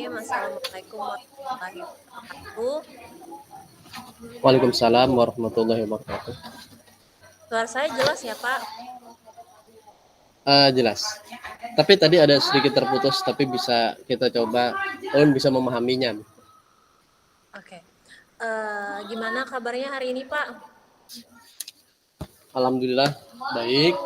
Bismillahirrahmanirrahim. Assalamualaikum warahmatullahi wabarakatuh. Waalaikumsalam warahmatullahi wabarakatuh. Suara saya jelas ya, Pak? Jelas. Tapi tadi ada sedikit terputus, tapi bisa kita coba, Ulun bisa memahaminya. Oke. Gimana kabarnya hari ini, Pak? Alhamdulillah baik.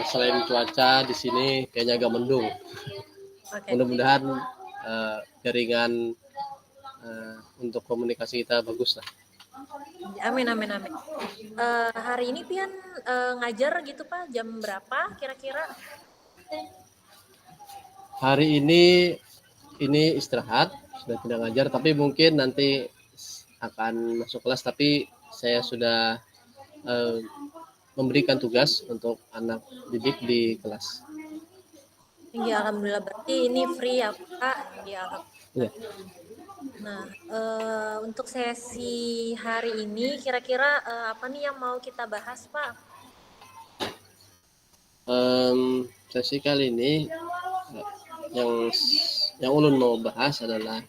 Selain cuaca di sini kayaknya agak mendung. Oke. Mudah-mudahan jaringan untuk komunikasi kita bagus lah. Amin, amin, amin. Hari ini Pian ngajar gitu, Pak? Jam berapa kira-kira? Hari ini istirahat, sudah tidak ngajar, tapi mungkin nanti akan masuk kelas. Tapi saya sudah memberikan tugas untuk anak didik di kelas. Ya, alhamdulillah berarti ini free ya, Pak? Ya, alhamdulillah. Ya. Nah, untuk sesi hari ini kira-kira apa nih yang mau kita bahas, Pak? Sesi kali ini yang ulun mau bahas adalah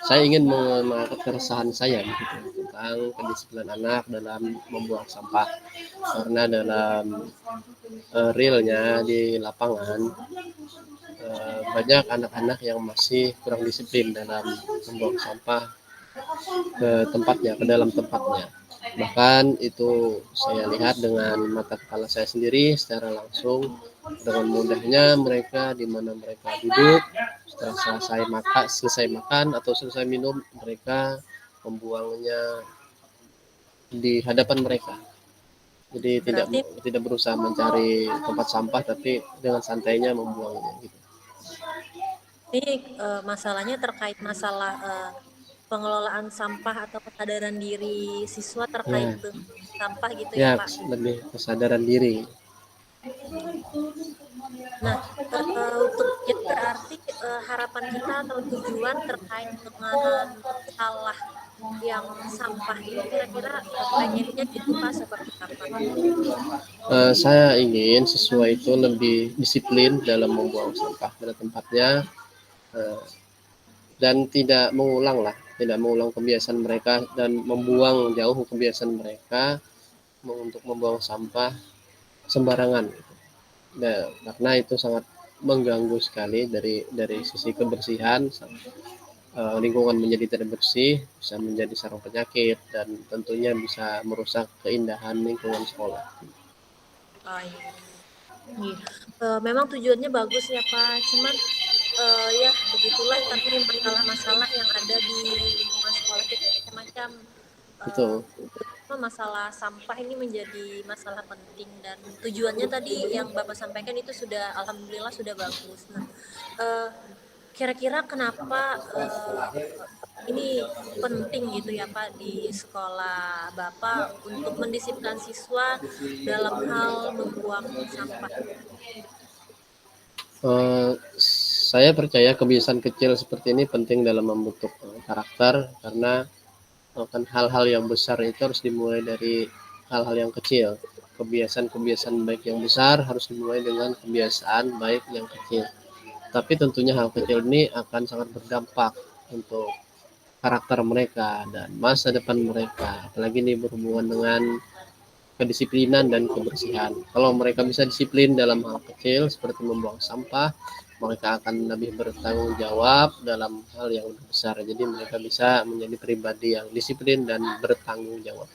saya ingin mengangkat keresahan saya gitu, tentang kedisiplinan anak dalam membuang sampah, karena dalam realnya di lapangan banyak anak-anak yang masih kurang disiplin dalam membuang sampah ke dalam tempatnya. Bahkan itu saya lihat dengan mata kepala saya sendiri secara langsung, dengan mudahnya mereka di mana mereka duduk setelah selesai makan atau selesai minum, mereka membuangnya di hadapan mereka. Jadi Berarti tidak berusaha mencari tempat sampah, tapi dengan santainya membuangnya gitu. ini masalahnya terkait masalah pengelolaan sampah atau kesadaran diri siswa terkait Ya, dengan sampah gitu ya, ya Pak? lebih kesadaran diri. Nah, untuk ya berarti harapan kita atau tujuan terkait dengan masalah yang sampah ini kira-kira pengennya gitu Pak seperti apa? Saya ingin siswa itu lebih disiplin dalam membuang sampah pada tempatnya, eh, dan tidak mengulang kebiasaan mereka dan membuang jauh kebiasaan mereka untuk membuang sampah sembarangan. Nah, karena itu sangat mengganggu sekali dari sisi kebersihan. Lingkungan menjadi tidak bersih, bisa menjadi sarang penyakit, dan tentunya bisa merusak keindahan lingkungan sekolah. Oh, iya. Iya. Memang tujuannya bagus ya Pak, cuman ya begitulah tadi masalah-masalah yang ada di lingkungan sekolah kita macam-macam. Eh, Betul. Terutama masalah sampah ini menjadi masalah penting dan tujuannya tadi yang Bapak sampaikan itu sudah alhamdulillah sudah bagus. Nah, eh, kira-kira kenapa ini penting gitu ya Pak di sekolah Bapak untuk mendisiplinkan siswa dalam hal membuang sampah? Eh, saya percaya kebiasaan kecil seperti ini penting dalam membentuk karakter, karena kan hal-hal yang besar itu harus dimulai dari hal-hal yang kecil. Kebiasaan-kebiasaan baik yang besar harus dimulai dengan kebiasaan baik yang kecil. Tapi tentunya hal kecil ini akan sangat berdampak untuk karakter mereka dan masa depan mereka. Apalagi ini berhubungan dengan kedisiplinan dan kebersihan. Kalau mereka bisa disiplin dalam hal kecil seperti membuang sampah, mereka akan lebih bertanggung jawab dalam hal yang lebih besar. Jadi mereka bisa menjadi pribadi yang disiplin dan bertanggung jawab.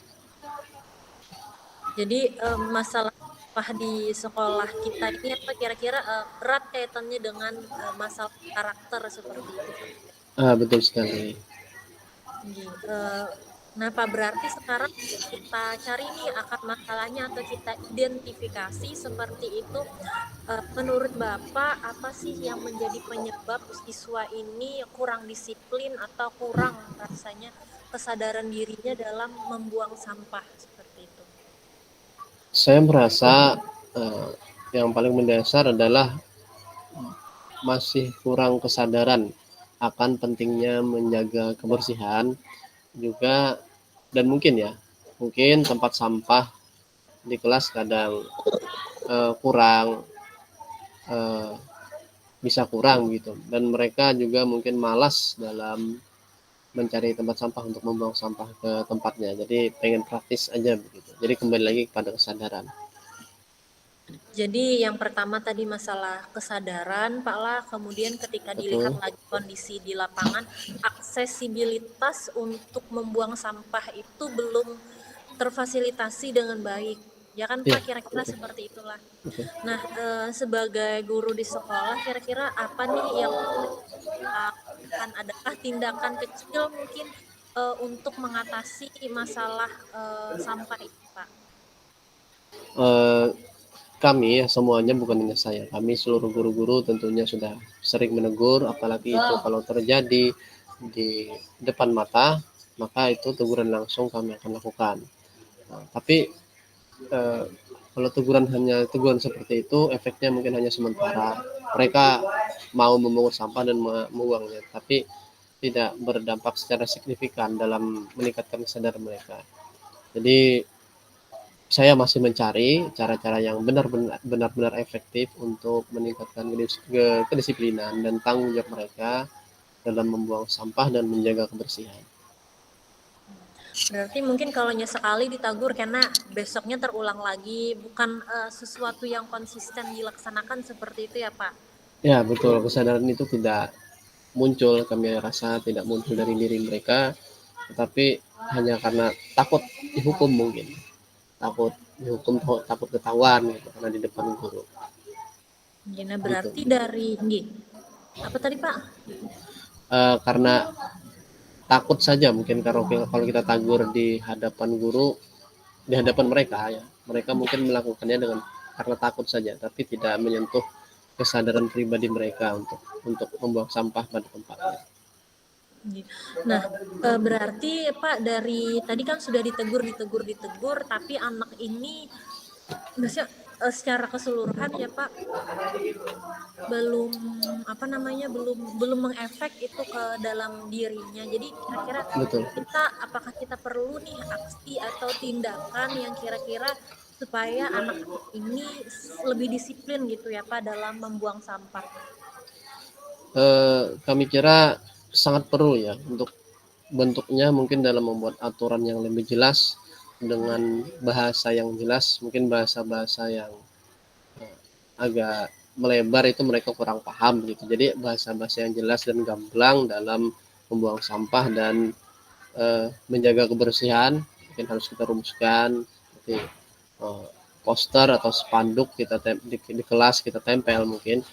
Jadi masalah sampah di sekolah kita ini apa kira-kira erat kaitannya dengan masalah karakter seperti itu Pak? Betul sekali. Kenapa berarti sekarang kita cari nih akar masalahnya atau kita identifikasi seperti itu. Menurut Bapak apa sih yang menjadi penyebab siswa ini kurang disiplin atau kurang rasanya kesadaran dirinya dalam membuang sampah seperti itu? Saya merasa yang paling mendasar adalah masih kurang kesadaran akan pentingnya menjaga kebersihan juga, dan mungkin tempat sampah di kelas kadang kurang bisa kurang gitu, dan mereka juga mungkin malas dalam mencari tempat sampah untuk membuang sampah ke tempatnya. Jadi pengen praktis aja begitu. Jadi kembali lagi kepada kesadaran. Jadi yang pertama tadi masalah kesadaran, Pak lah, kemudian ketika dilihat Betul, lagi kondisi di lapangan, aksesibilitas untuk membuang sampah itu belum terfasilitasi dengan baik. Ya kan iya, Pak, kira-kira betul, seperti itulah. betul. Nah, sebagai guru di sekolah, kira-kira apa nih yang mesti dilakukan? Adakah tindakan kecil mungkin untuk mengatasi masalah sampah itu, Pak? Eh, Kami ya semuanya, bukan hanya saya, kami seluruh guru-guru tentunya sudah sering menegur, apalagi itu kalau terjadi di depan mata, maka itu teguran langsung kami akan lakukan. Nah, tapi eh, kalau teguran seperti itu, efeknya mungkin hanya sementara. Mereka mau memungut sampah dan membuangnya, tapi tidak berdampak secara signifikan dalam meningkatkan kesadaran mereka. Jadi saya masih mencari cara-cara yang benar-benar efektif untuk meningkatkan kedisiplinan dan tanggung jawab mereka dalam membuang sampah dan menjaga kebersihan. Berarti mungkin kalau sekali ditagur karena besoknya terulang lagi, bukan sesuatu yang konsisten dilaksanakan seperti itu ya Pak? Ya, betul. Kesadaran itu tidak muncul, kami rasa tidak muncul dari diri mereka, tetapi hanya karena takut dihukum mungkin. Takut dihukum, takut ketahuan gitu, karena di depan guru. Nah Gitu. berarti dari, nggih, apa tadi Pak? Karena takut saja mungkin, kalau kita tagur di hadapan guru, di hadapan mereka ya, mereka Nggih. mungkin melakukannya dengan karena takut saja, tapi tidak menyentuh kesadaran pribadi mereka untuk membuang sampah pada tempatnya. Nah, berarti Pak dari tadi kan sudah ditegur, tapi anak ini maksudnya secara keseluruhan ya Pak belum apa namanya belum belum mengefek itu ke dalam dirinya. Jadi kira-kira Betul. apakah kita perlu nih aksi atau tindakan yang kira-kira supaya anak-anak ini lebih disiplin gitu ya Pak dalam membuang sampah. Kami kira sangat perlu ya, untuk bentuknya mungkin dalam membuat aturan yang lebih jelas dengan bahasa yang jelas, mungkin bahasa-bahasa yang agak melebar itu mereka kurang paham gitu. Jadi bahasa-bahasa yang jelas dan gamblang dalam membuang sampah dan menjaga kebersihan mungkin harus kita rumuskan, seperti eh, poster atau spanduk di kelas kita tempel mungkin,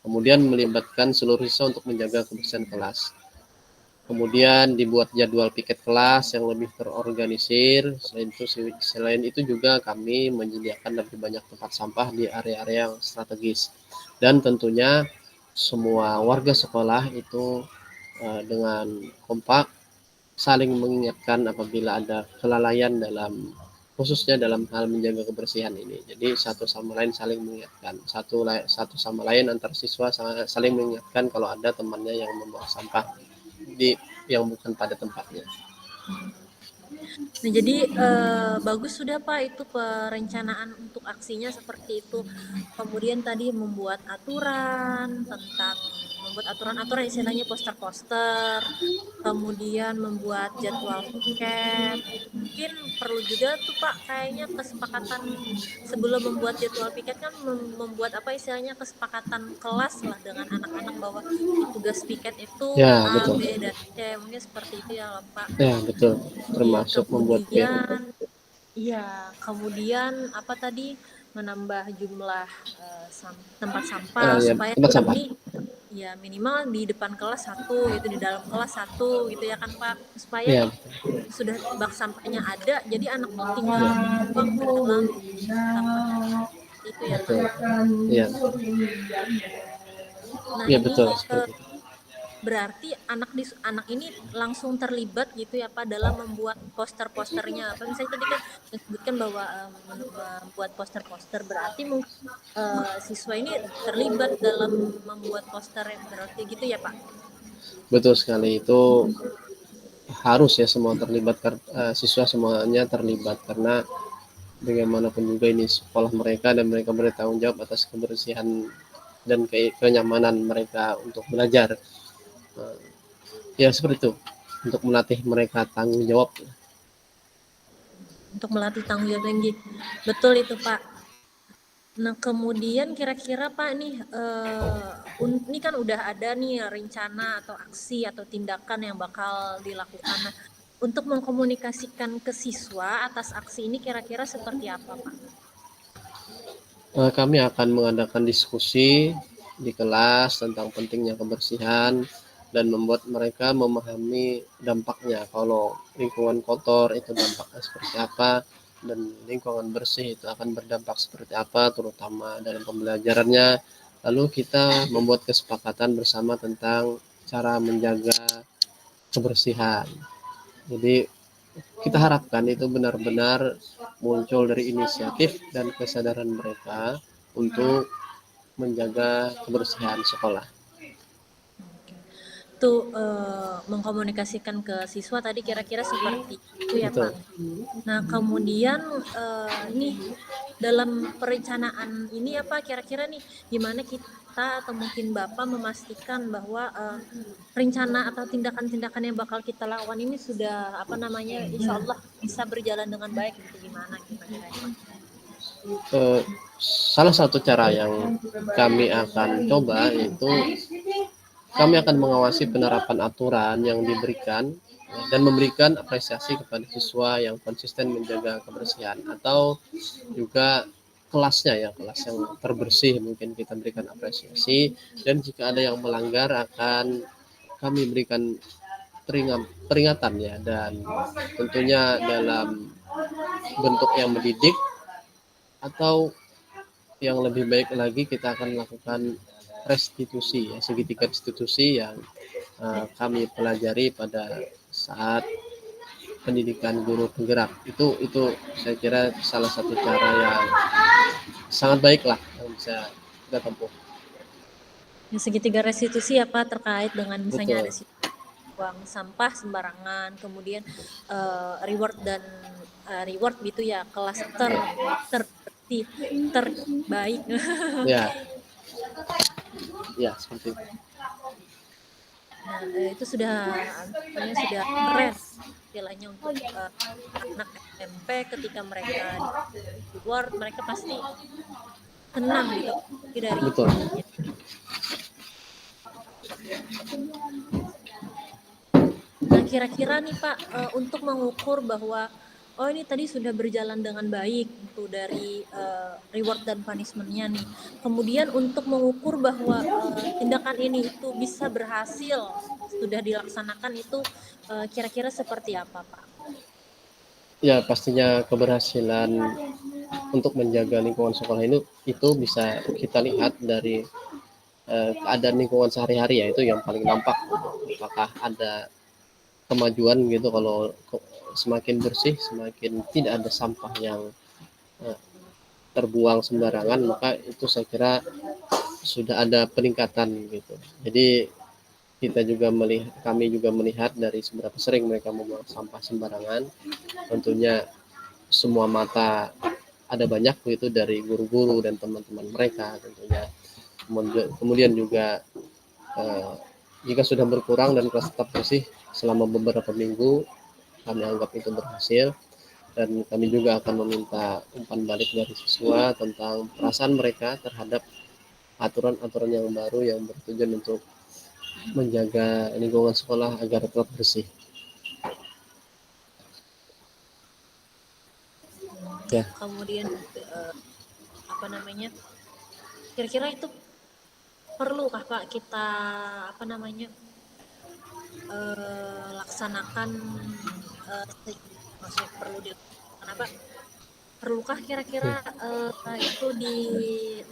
kemudian melibatkan seluruh siswa untuk menjaga kebersihan kelas. Kemudian dibuat jadwal piket kelas yang lebih terorganisir. Selain itu juga kami menyediakan lebih banyak tempat sampah di area-area yang strategis. Dan tentunya semua warga sekolah itu dengan kompak saling mengingatkan apabila ada kelalaian khususnya dalam hal menjaga kebersihan ini. Jadi satu sama lain saling mengingatkan, satu sama lain antar siswa saling mengingatkan kalau ada temannya yang membuang sampah yang bukan pada tempatnya. Nah, jadi bagus sudah Pak itu perencanaan untuk aksinya seperti itu. Kemudian tadi membuat aturan-aturan istilahnya poster-poster, kemudian membuat jadwal piket. Mungkin perlu juga tuh Pak kayaknya kesepakatan sebelum membuat jadwal piket kan membuat apa istilahnya kesepakatan kelas lah dengan anak-anak bahwa tugas piket itu Ya, A, B, betul. dan C. Mungkin seperti itu ya Pak. Ya, betul. Iya, Termasuk membuat iya, kemudian apa tadi menambah jumlah tempat sampah ya, supaya tempat anak sampah. nih ya minimal di depan kelas satu gitu, di dalam kelas satu gitu ya kan Pak, supaya Ya, sudah bak sampahnya ada, jadi anak tuh tinggal ya, buang ke dalam sampahnya itu ya Pak. betul. Ya, Nah ya ini betul seperti itu. berarti anak ini langsung terlibat gitu ya Pak dalam membuat poster-posternya. Apa misalnya tadi kan disebutkan bahwa membuat poster-poster berarti mungkin siswa ini terlibat dalam membuat poster berarti gitu ya Pak. Betul sekali itu, harus ya semua terlibat, siswa semuanya terlibat, karena bagaimanapun juga ini sekolah mereka dan mereka bertanggung jawab atas kebersihan dan kenyamanan mereka untuk belajar. Eh, Ya seperti itu, untuk melatih mereka tanggung jawab. Untuk melatih tanggung jawab tinggi. Betul itu, Pak. Nah, kemudian kira-kira Pak nih, ini kan udah ada nih rencana atau aksi atau tindakan yang bakal dilakukan. Nah, untuk mengkomunikasikan ke siswa atas aksi ini kira-kira seperti apa, Pak? Kami akan mengadakan diskusi di kelas tentang pentingnya kebersihan dan membuat mereka memahami dampaknya. Kalau lingkungan kotor itu dampaknya seperti apa, dan lingkungan bersih itu akan berdampak seperti apa, terutama dalam pembelajarannya. Lalu kita membuat kesepakatan bersama tentang cara menjaga kebersihan. Jadi kita harapkan itu benar-benar muncul dari inisiatif dan kesadaran mereka untuk menjaga kebersihan sekolah. Itu mengkomunikasikan ke siswa tadi kira-kira seperti itu ya, Betul. Pak. Nah, kemudian nih dalam perencanaan ini apa kira-kira nih gimana kita atau mungkin Bapak memastikan bahwa rencana atau tindakan-tindakan yang bakal kita lakukan ini sudah apa namanya insya Allah bisa berjalan dengan baik gitu gimana kira-kira ya Pak? Eh, Salah satu cara yang kami akan coba yaitu kami akan mengawasi penerapan aturan yang diberikan dan memberikan apresiasi kepada siswa yang konsisten menjaga kebersihan, atau juga kelasnya ya, kelas yang terbersih mungkin kita berikan apresiasi, dan jika ada yang melanggar akan kami berikan peringatan ya, dan tentunya dalam bentuk yang mendidik, atau yang lebih baik lagi kita akan melakukan restitusi ya, segitiga restitusi yang kami pelajari pada saat pendidikan guru penggerak. Itu saya kira salah satu cara yang sangat baik lah yang bisa kita tempuh. Yang segitiga restitusi apa terkait dengan misalnya ada Betul. buang sampah sembarangan, kemudian reward dan reward gitu ya kelas terbersih terbaik. Ya, ya seperti itu. Nah, itu sudah namanya sudah keren istilahnya untuk anak SMP ketika mereka di reward mereka pasti senang gitu dari Betul. Nah, kira-kira nih Pak, untuk mengukur bahwa oh ini tadi sudah berjalan dengan baik tuh dari reward dan punishment-nya nih. Kemudian untuk mengukur bahwa tindakan ini itu bisa berhasil sudah dilaksanakan itu kira-kira seperti apa Pak? Ya pastinya keberhasilan untuk menjaga lingkungan sekolah itu bisa kita lihat dari keadaan lingkungan sehari-hari ya, itu yang paling nampak. Apakah ada kemajuan gitu, kalau semakin bersih, semakin tidak ada sampah yang eh, terbuang sembarangan, maka itu saya kira sudah ada peningkatan gitu. Jadi kami juga melihat dari seberapa sering mereka membuang sampah sembarangan. Tentunya semua mata ada banyak itu dari guru-guru dan teman-teman mereka tentunya. Kemudian juga eh, jika sudah berkurang dan kelas tetap bersih selama beberapa minggu, kami anggap itu berhasil, dan kami juga akan meminta umpan balik dari siswa tentang perasaan mereka terhadap aturan-aturan yang baru yang bertujuan untuk menjaga lingkungan sekolah agar tetap bersih. Ya, Kemudian apa namanya? Kira-kira itu perlukah Pak kita apa namanya laksanakan maksudnya perlu dilaksanakan apa? Perlukah kira-kira itu di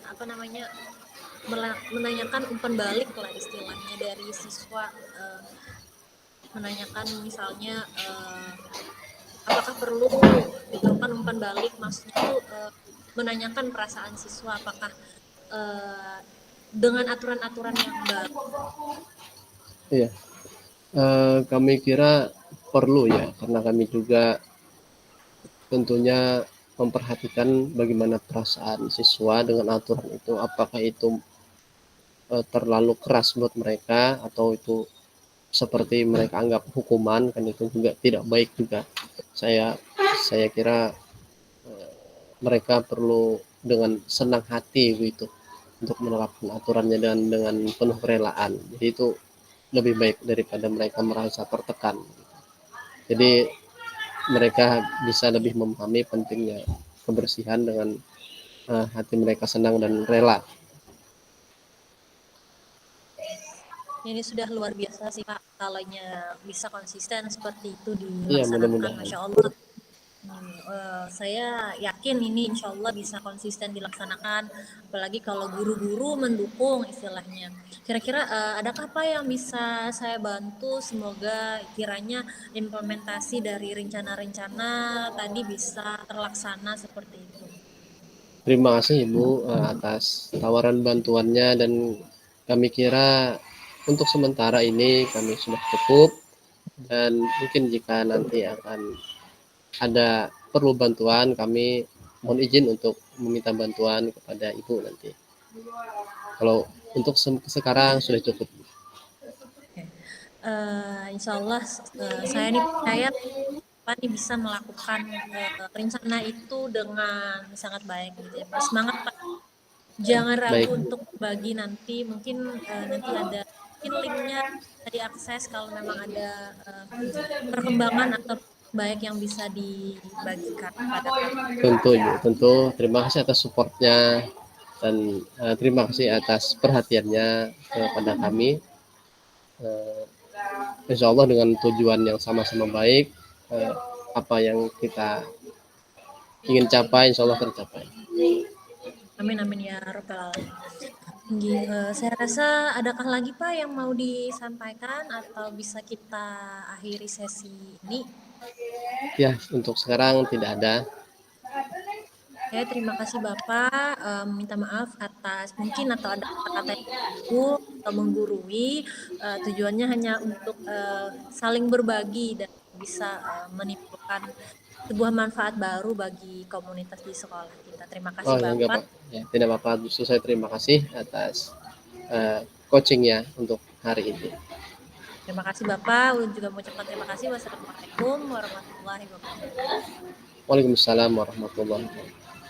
apa namanya menanyakan umpan balik lah istilahnya dari siswa menanyakan misalnya apakah perlu dilakukan umpan balik maksudnya itu menanyakan perasaan siswa apakah uh, dengan aturan-aturan yang baru. iya. Kami kira perlu ya, karena kami juga tentunya memperhatikan bagaimana perasaan siswa dengan aturan itu, apakah itu terlalu keras buat mereka atau itu seperti mereka anggap hukuman, kan itu juga tidak baik juga. Saya saya kira mereka perlu dengan senang hati begitu untuk menerapkan aturannya dengan penuh kerelaan. Jadi itu lebih baik daripada mereka merasa tertekan. Jadi mereka bisa lebih memahami pentingnya kebersihan dengan hati mereka senang dan rela. Ini sudah luar biasa sih Pak, kalaunya bisa konsisten seperti itu Iya, dilaksanakan, mudah-mudahan. Masya Allah. Saya yakin ini insya Allah bisa konsisten dilaksanakan, apalagi kalau guru-guru mendukung istilahnya. Kira-kira adakah Pak yang bisa saya bantu? Semoga kiranya implementasi dari rencana-rencana tadi bisa terlaksana seperti itu. Terima kasih Ibu atas tawaran bantuannya, dan kami kira untuk sementara ini kami sudah cukup, dan mungkin jika nanti akan ada perlu bantuan, kami mohon izin untuk meminta bantuan kepada Ibu nanti. Kalau untuk sekarang sudah cukup. Oke. Insya Allah saya ini percaya Pak ini bisa melakukan rencana itu dengan sangat baik gitu ya Pak. Semangat Pak. Jangan ragu Baik, untuk berbagi nanti. Mungkin nanti ada mungkin linknya bisa diakses kalau memang ada perkembangan atau baik yang bisa dibagikan pada kami. tentu Ibu, tentu terima kasih atas supportnya, dan terima kasih atas perhatiannya kepada kami. Uh, Insya Allah dengan tujuan yang sama-sama baik, apa yang kita ingin capai Insya Allah tercapai. Amin amin ya rabbal alamin. Saya rasa adakah lagi Pak yang mau disampaikan atau bisa kita akhiri sesi ini? Ya, untuk sekarang tidak ada. Ya, terima kasih Bapak. Minta maaf atas mungkin atau ada kata-kata yang menyinggung atau menggurui. Tujuannya hanya untuk saling berbagi dan bisa menimbulkan sebuah manfaat baru bagi komunitas di sekolah kita. Terima kasih Oh ya, enggak Bapak. Pak. Ya, tidak apa-apa. Justru saya terima kasih atas coachingnya untuk hari ini. Terima kasih Bapak. Ulun juga mengucapkan terima kasih. Wassalamualaikum warahmatullahi wabarakatuh. Waalaikumsalam warahmatullahi wabarakatuh.